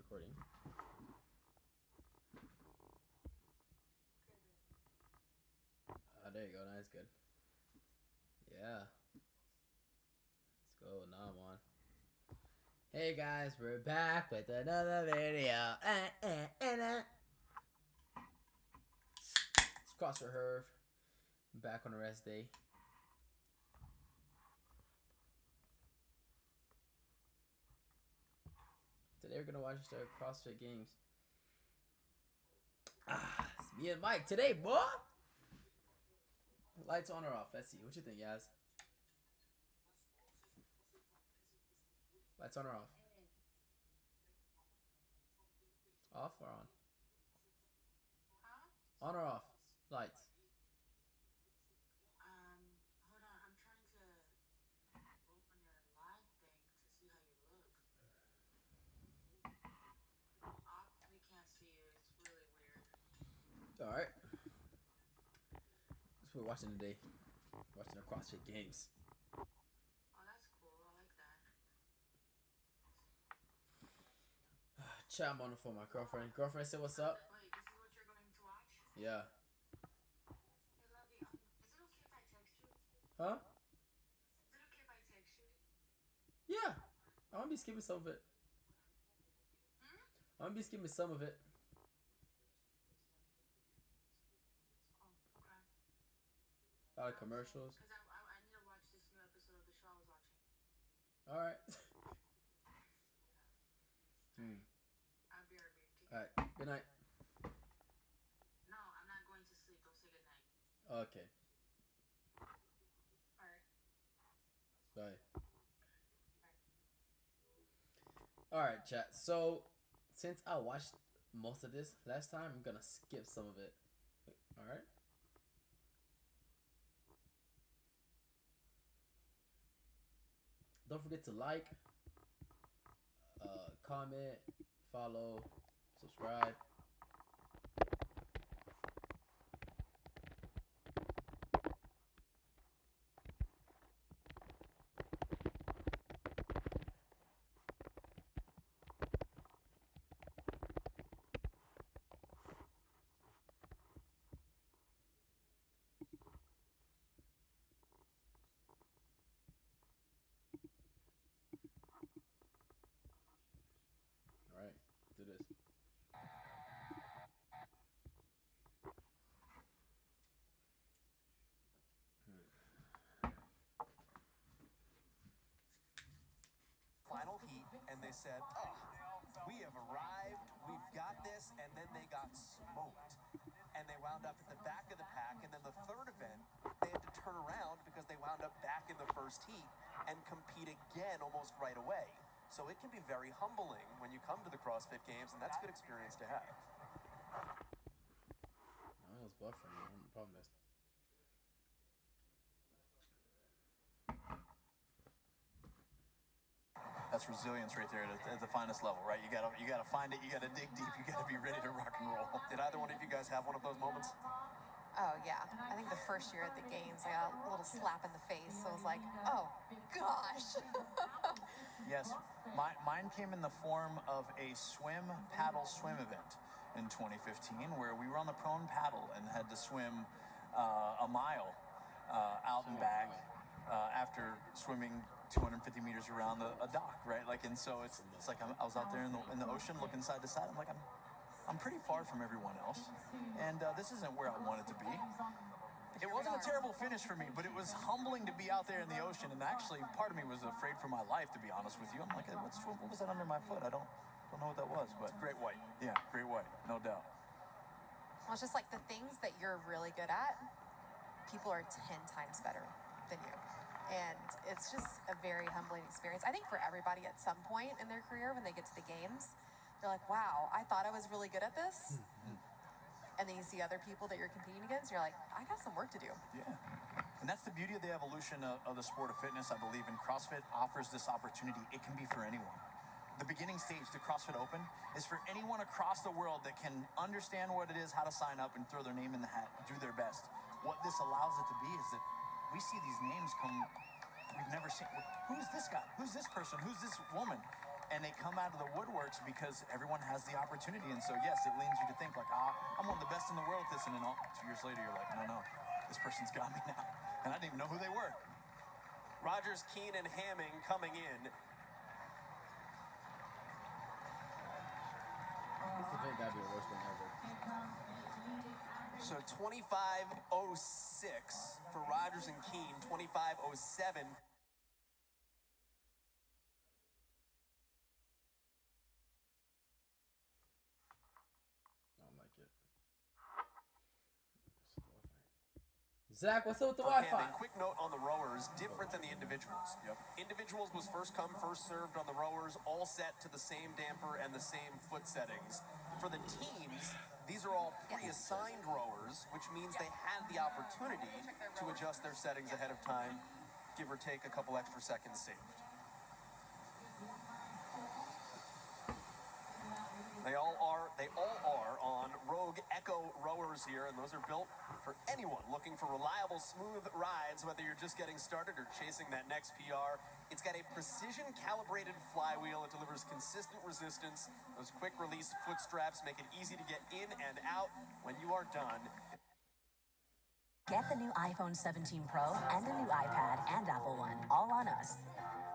recording. There you go. Nice, good. Yeah. Let's go. Now I'm on. Hey guys, we're back with another video. It's CrossFit Herb. I'm back on a rest day. Today we're gonna watch the CrossFit Games. It's me and Mike today, boy. Lights on or off? Let's see. What you think, Yaz? Lights on or off? Off or on? On or off? Lights. Hold on. I'm trying to open your live thing to see how you look. Off, we can't see you. It's really weird. Alright. That's what we're watching today. Watching the CrossFit Games. Oh, that's cool. I like that. Chat, I'm on the phone, my girlfriend. Girlfriend said, what's up? Wait, this is what you're going to watch? Yeah. Hey, Lovey, is it okay if I text you? Huh? Is it okay if I text you? Yeah. I'm gonna be skipping some of it. I'm gonna be skipping some of it. Oh, okay. A lot of commercials. Because I need to watch this new episode of the show I was watching. Alright. I'll be right back. Alright. Good night. No, I'm not going to sleep. Don't say good night. Okay. Alright. Bye. Alright, chat. So, since I watched most of this last time, I'm gonna skip some of it. Alright? Don't forget to like, comment, follow, subscribe. Alright, do this. Final heat, and they said, oh, we have arrived, we've got this, and then they got smoked. And they wound up at the back of the pack, and then the third event, they had to turn around because they wound up back in the first heat and compete again almost right away. So it can be very humbling when you come to the CrossFit Games, and that's a good experience to have. I almost buffering. The problem is. That's resilience right there at the finest level, right? You gotta find it, you gotta dig deep, you gotta be ready to rock and roll. Did either one of you guys have one of those moments? Oh, yeah. I think the first year at the games, I got a little slap in the face. So I was like, oh, gosh. Yes, mine came in the form of a paddle swim event in 2015 where we were on the prone paddle and had to swim a mile out and back after swimming 250 meters around a dock, right? Like, and so it's like I was out there in the ocean looking side to side. I'm like, I'm pretty far from everyone else, and this isn't where I wanted to be. It wasn't a terrible finish for me, but it was humbling to be out there in the ocean, and actually part of me was afraid for my life, to be honest with you. I'm like, what was that under my foot? I don't know what that was, but great white. Yeah, great white, no doubt. Well, it's just like the things that you're really good at, people are 10 times better than you. And it's just a very humbling experience. I think for everybody at some point in their career when they get to the games, they're like, wow, I thought I was really good at this. And then you see other people that you're competing against, you're like, I got some work to do. Yeah. And that's the beauty of the evolution of the sport of fitness, I believe. And CrossFit offers this opportunity. It can be for anyone. The beginning stage, the CrossFit Open, is for anyone across the world that can understand what it is, how to sign up and throw their name in the hat, do their best. What this allows it to be is that we see these names come, we've never seen. Who's this guy? Who's this person? Who's this woman? and they come out of the woodworks because everyone has the opportunity. And so, yes, it leads you to think like, I'm one of the best in the world at this. And then 2 years later, you're like, no, this person's got me now. And I didn't even know who they were. Rogers, Keane, and Hamming coming in. This event gotta be the worst one ever. So 25:06 for Rogers and Keane, 25:07. I don't like it. Zach, what's up with the For Wi-Fi? Hamming, quick note on the rowers, different than the individuals. Yep. Individuals was first come, first served on the rowers, all set to the same damper and the same foot settings. For the teams, these are all pre-assigned rowers, which means they had the opportunity to adjust their settings ahead of time, give or take a couple extra seconds saved. They all are on Rogue Echo rowers here, and those are built for anyone looking for reliable, smooth rides, whether you're just getting started or chasing that next PR. It's got a precision-calibrated flywheel. It delivers consistent resistance. Those quick-release foot straps make it easy to get in and out when you are done. Get the new iPhone 17 Pro and a new iPad and Apple One, all on us.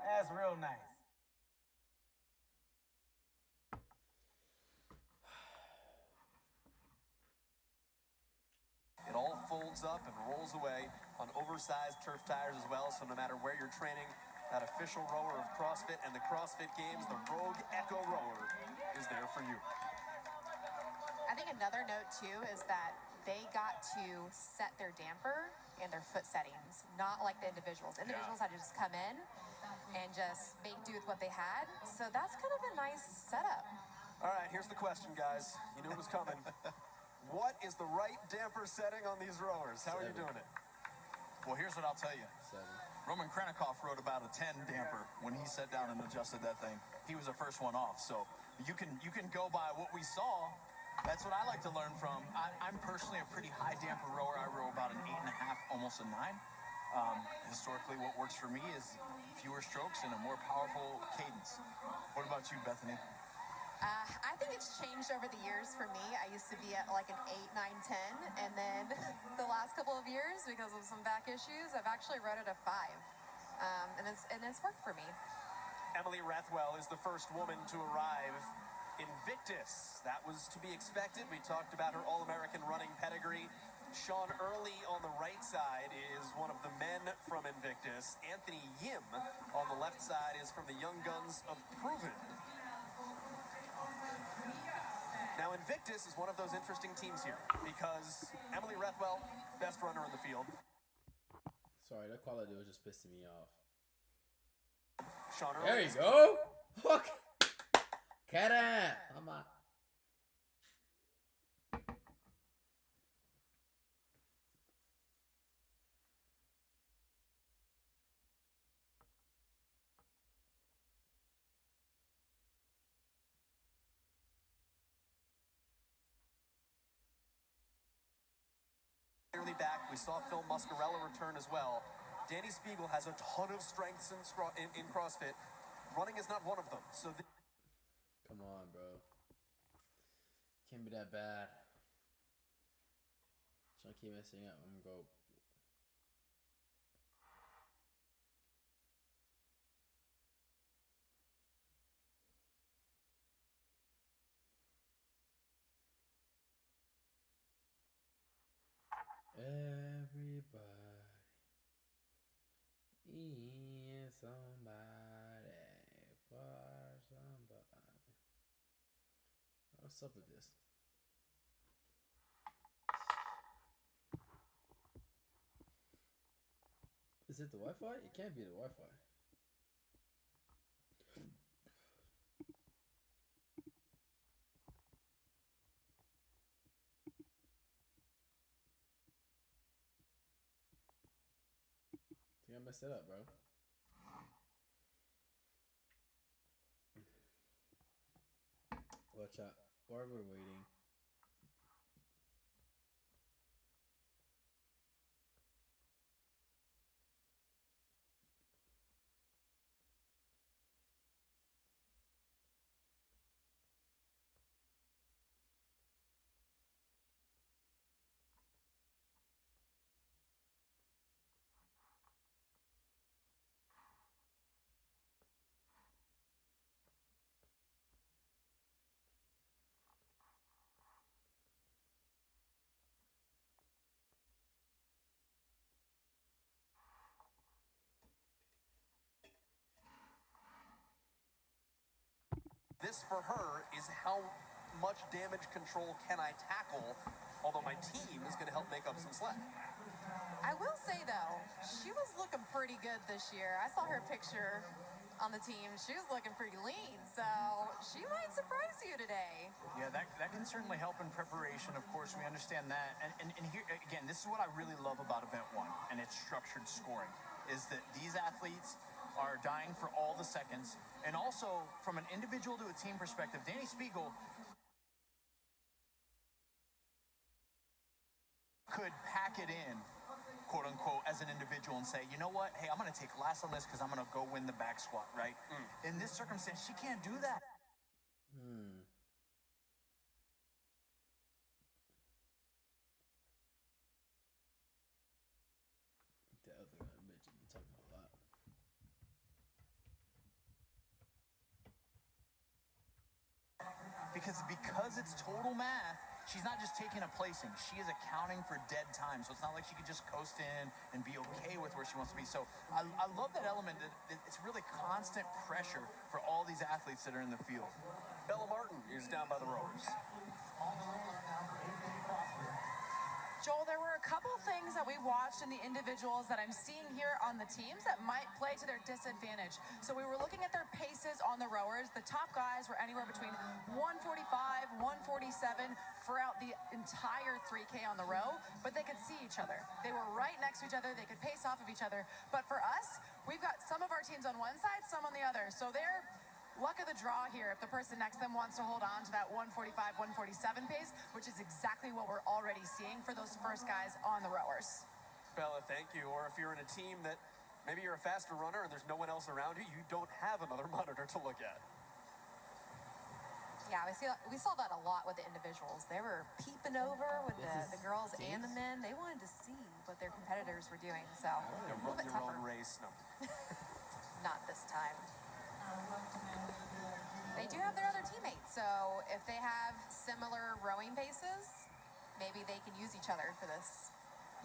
That's real nice. It all folds up and rolls away on oversized turf tires as well, so no matter where you're training, that official rower of CrossFit and the CrossFit Games, the Rogue Echo rower, is there for you. I think another note too is that they got to set their damper and their foot settings, not like the individuals. Individuals had to just come in and just make do with what they had. So that's kind of a nice setup. All right, here's the question, guys. You knew it was coming. What is the right damper setting on these rowers? How are you doing it? Well, here's what I'll tell you. 7. Roman Krennikov rode about a 10 damper when he sat down and adjusted that thing. He was the first one off. So you can go by what we saw. That's what I like to learn from. I'm personally a pretty high damper rower. I row about an 8.5, almost a 9. Historically, what works for me is fewer strokes and a more powerful cadence. What about you, Bethany? I think it's changed over the years for me. I used to be at like an 8, 9, 10, and then the last couple of years, because of some back issues, I've actually rode at a 5, and it's worked for me. Emily Rathwell is the first woman to arrive Invictus. That was to be expected. We talked about her All-American running pedigree. Sean Early on the right side is one of the men from Invictus. Anthony Yim on the left side is from the Young Guns of Proven. Now, Invictus is one of those interesting teams here because Emily Rathwell, best runner in the field. Sorry, that quality was just pissing me off. Sean Early. There you go. Fuck. Cat out. I'm out. Clearly back. We saw Phil Muscarella return as well. Danny Spiegel has a ton of strengths in CrossFit. Running is not one of them. So Come on, bro. Can't be that bad. Trying to keep messing up. I'm gonna go. Everybody is somebody for somebody. What's up with this? Is it the Wi-Fi? It can't be the Wi-Fi. I think I messed it up, bro. Watch out. While we're waiting. This for her is how much damage control can I tackle, although my team is going to help make up some slack. I will say, though, she was looking pretty good this year. I saw her picture on the team. She was looking pretty lean, so she might surprise you today. Yeah, that can certainly help in preparation. Of course, we understand that. And here, again, this is what I really love about Event 1 and its structured scoring, is that these athletes are dying for all the seconds. And also, from an individual to a team perspective, Danny Spiegel could pack it in, quote unquote, as an individual and say, you know what, hey, I'm going to take last on this because I'm going to go win the back squat, right? In this circumstance, she can't do that. The other guy, bitch, you be talking a lot. Because it's total math, she's not just taking a placing. She is accounting for dead time. So it's not like she could just coast in and be okay with where she wants to be. So I love that element that it's really constant pressure for all these athletes that are in the field. Bella Martin is down by the rowers. Joel, there were a couple things that we watched in the individuals that I'm seeing here on the teams that might play to their disadvantage. So we were looking at their paces on the rowers. The top guys were anywhere between 145, 147 throughout the entire 3K on the row, but they could see each other. They were right next to each other. They could pace off of each other. But for us, we've got some of our teams on one side, some on the other. So they're luck of the draw here if the person next to them wants to hold on to that 145, 147 pace, which is exactly what we're already seeing for those first guys on the rowers. Bella, thank you. Or if you're in a team that maybe you're a faster runner and there's no one else around you, you don't have another monitor to look at. Yeah, we saw that a lot with the individuals. They were peeping over with the girls and the men. They wanted to see what their competitors were doing, so a little Run bit your tougher. own race. No. Not this time. They do have their other teammates, so if they have similar rowing paces, maybe they can use each other for this.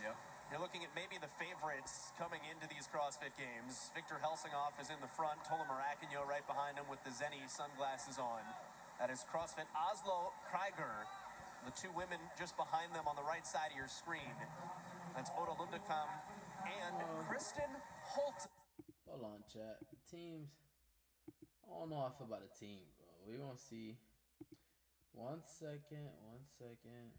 Yep. You're looking at maybe the favorites coming into these CrossFit Games. Victor Helsingoff is in the front, Tola Maracanyo right behind him with the Zenny sunglasses on. That is CrossFit Oslo Krieger. The two women just behind them on the right side of your screen. That's Oda Lundekam and Kristen Holt. Hold on, chat. Teams. I don't know how I feel about a team, bro. We gonna see. 1 second. 1 second.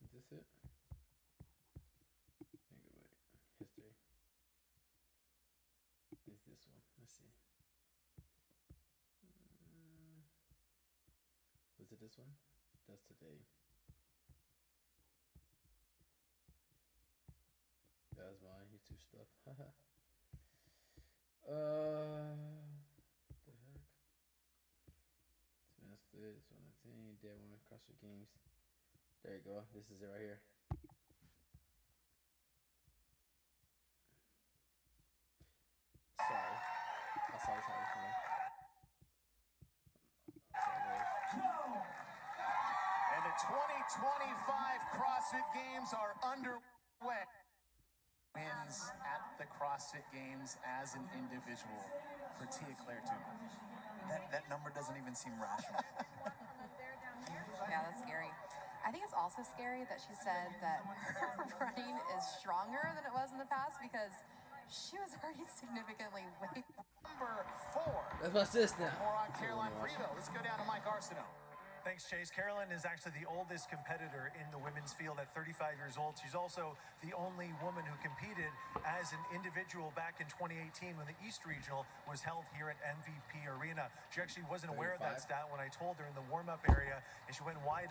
Is this it? Wait. History. Is this one? Let's see. Was it this one? That's today. That's my YouTube stuff. The heck? It's 119, Day 1 CrossFit Games. There you go. This is it right here. Sorry. And the 2025 CrossFit Games are underway. Wins at the CrossFit Games as an individual for Tia Claire Toomer. That number doesn't even seem rational. Yeah, that's scary. I think it's also scary that she said that her running is stronger than it was in the past because she was already significantly way. Number 4. Let's watch this now. More on Caroline Prevost. Let's go down to Mike Arsenault. Thanks, Chase. Carolyn is actually the oldest competitor in the women's field at 35 years old. She's also the only woman who competed as an individual back in 2018 when the East Regional was held here at MVP Arena. She actually wasn't aware of that 35. stat when I told her in the warm-up area, and she went wide